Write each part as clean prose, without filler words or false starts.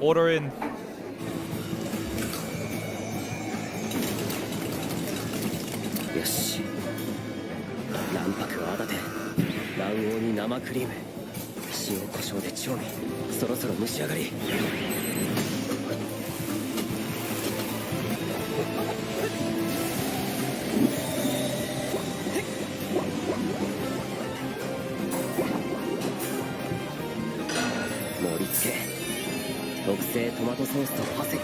Order in. Yoshi. 卵白を泡立て、卵黄に生クリーム、塩コショウで調味、そろそろ蒸し上がり。盛り付け、特製トマトソースとパセリ。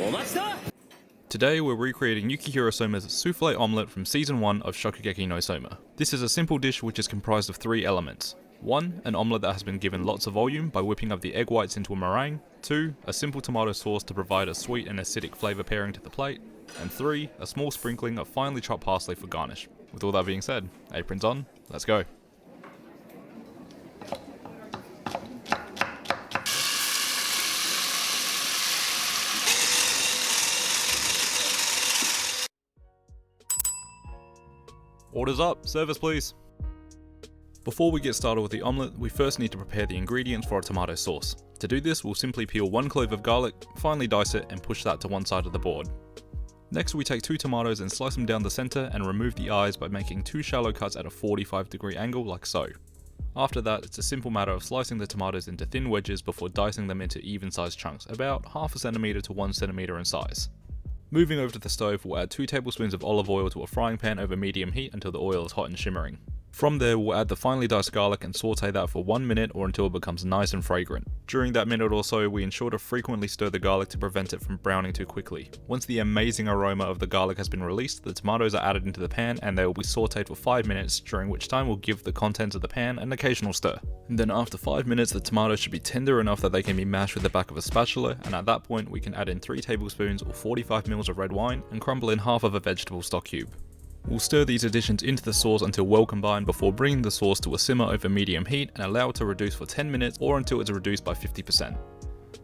お待ちだ! Today we're recreating Yukihira Soma's Souffle Omelette from Season 1 of Shokugeki No Soma. This is a simple dish which is comprised of 3 elements. 1. An omelette that has been given lots of volume by whipping up the egg whites into a meringue. 2. A simple tomato sauce to provide a sweet and acidic flavour pairing to the plate. And 3. A small sprinkling of finely chopped parsley for garnish. With all that being said, aprons on, let's go. Orders up, service please. Before we get started with the omelette, we first need to prepare the ingredients for our tomato sauce. To do this, we'll simply peel 1 clove of garlic, finely dice it and push that to one side of the board. Next we take 2 tomatoes and slice them down the centre and remove the eyes by making 2 shallow cuts at a 45-degree angle like so. After that, it's a simple matter of slicing the tomatoes into thin wedges before dicing them into even-sized chunks, about half a centimetre to 1 centimetre in size. Moving over to the stove, we'll add 2 tablespoons of olive oil to a frying pan over medium heat until the oil is hot and shimmering. From there, we'll add the finely diced garlic and saute that for 1 minute or until it becomes nice and fragrant. During that minute or so, we ensure to frequently stir the garlic to prevent it from browning too quickly. Once the amazing aroma of the garlic has been released, the tomatoes are added into the pan and they will be sauteed for 5 minutes, during which time we'll give the contents of the pan an occasional stir. And then after 5 minutes, the tomatoes should be tender enough that they can be mashed with the back of a spatula, and at that point we can add in 3 tablespoons or 45 ml of red wine and crumble in half of a vegetable stock cube. We'll stir these additions into the sauce until well combined before bringing the sauce to a simmer over medium heat and allow it to reduce for 10 minutes or until it's reduced by 50%.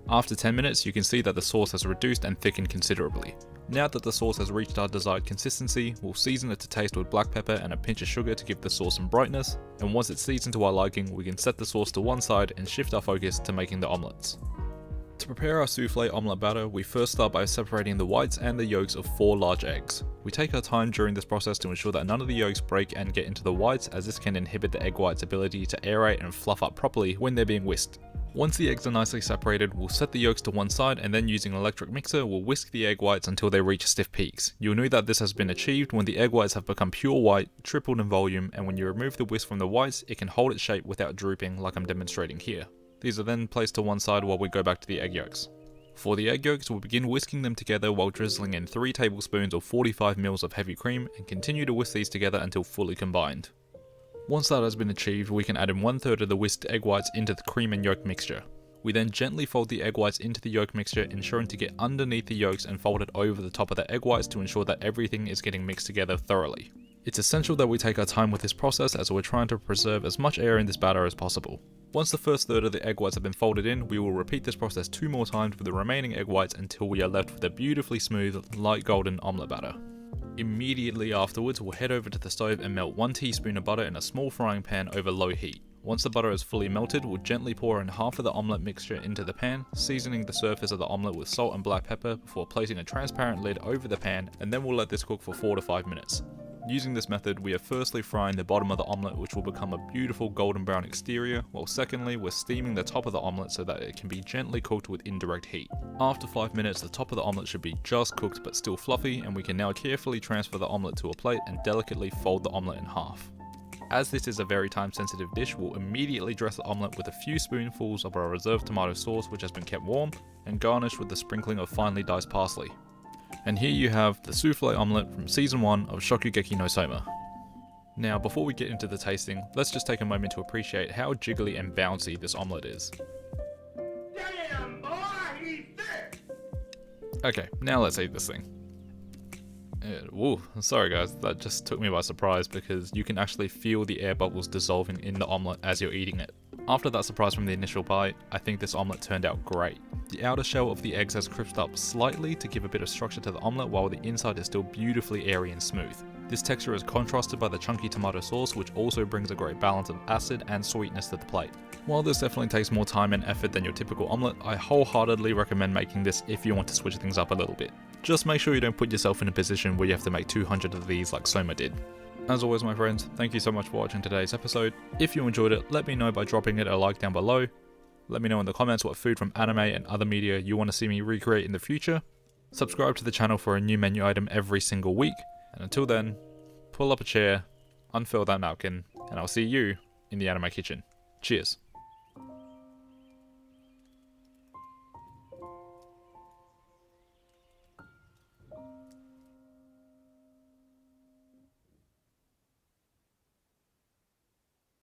After 10 minutes, you can see that the sauce has reduced and thickened considerably. Now that the sauce has reached our desired consistency, we'll season it to taste with black pepper and a pinch of sugar to give the sauce some brightness, and once it's seasoned to our liking, we can set the sauce to one side and shift our focus to making the omelettes. To prepare our souffle omelette batter, we first start by separating the whites and the yolks of 4 large eggs. We take our time during this process to ensure that none of the yolks break and get into the whites, as this can inhibit the egg white's ability to aerate and fluff up properly when they're being whisked. Once the eggs are nicely separated, we'll set the yolks to one side and then using an electric mixer, we'll whisk the egg whites until they reach stiff peaks. You'll know that this has been achieved when the egg whites have become pure white, tripled in volume, and when you remove the whisk from the whites, it can hold its shape without drooping like I'm demonstrating here. These are then placed to one side while we go back to the egg yolks. For the egg yolks, we'll begin whisking them together while drizzling in 3 tablespoons or 45 ml of heavy cream and continue to whisk these together until fully combined. Once that has been achieved, we can add in 1/3 of the whisked egg whites into the cream and yolk mixture. We then gently fold the egg whites into the yolk mixture, ensuring to get underneath the yolks and fold it over the top of the egg whites to ensure that everything is getting mixed together thoroughly. It's essential that we take our time with this process as we're trying to preserve as much air in this batter as possible. Once the first third of the egg whites have been folded in, we will repeat this process 2 more times with the remaining egg whites until we are left with a beautifully smooth, light golden omelette batter. Immediately afterwards, we'll head over to the stove and melt 1 teaspoon of butter in a small frying pan over low heat. Once the butter is fully melted, we'll gently pour in half of the omelette mixture into the pan, seasoning the surface of the omelette with salt and black pepper before placing a transparent lid over the pan, and then we'll let this cook for 4 to 5 minutes. Using this method, we are firstly frying the bottom of the omelette, which will become a beautiful golden brown exterior, while secondly we're steaming the top of the omelette so that it can be gently cooked with indirect heat. After 5 minutes, the top of the omelette should be just cooked but still fluffy, and we can now carefully transfer the omelette to a plate and delicately fold the omelette in half. As this is a very time sensitive dish, we'll immediately dress the omelette with a few spoonfuls of our reserved tomato sauce which has been kept warm, and garnish with the sprinkling of finely diced parsley. And here you have the souffle omelette from season 1 of Shokugeki No Soma. Now before we get into the tasting, let's just take a moment to appreciate how jiggly and bouncy this omelette is. Damn, boy, he's thick! Okay, now let's eat this thing. Whoa, sorry guys, that just took me by surprise because you can actually feel the air bubbles dissolving in the omelette as you're eating it. After that surprise from the initial bite, I think this omelette turned out great. The outer shell of the eggs has crisped up slightly to give a bit of structure to the omelette while the inside is still beautifully airy and smooth. This texture is contrasted by the chunky tomato sauce, which also brings a great balance of acid and sweetness to the plate. While this definitely takes more time and effort than your typical omelette, I wholeheartedly recommend making this if you want to switch things up a little bit. Just make sure you don't put yourself in a position where you have to make 200 of these like Soma did. As always my friends, thank you so much for watching today's episode. If you enjoyed it, let me know by dropping it a like down below. Let me know in the comments what food from anime and other media you want to see me recreate in the future. Subscribe to the channel for a new menu item every single week. And until then, pull up a chair, unfill that napkin, and I'll see you in the anime kitchen. Cheers.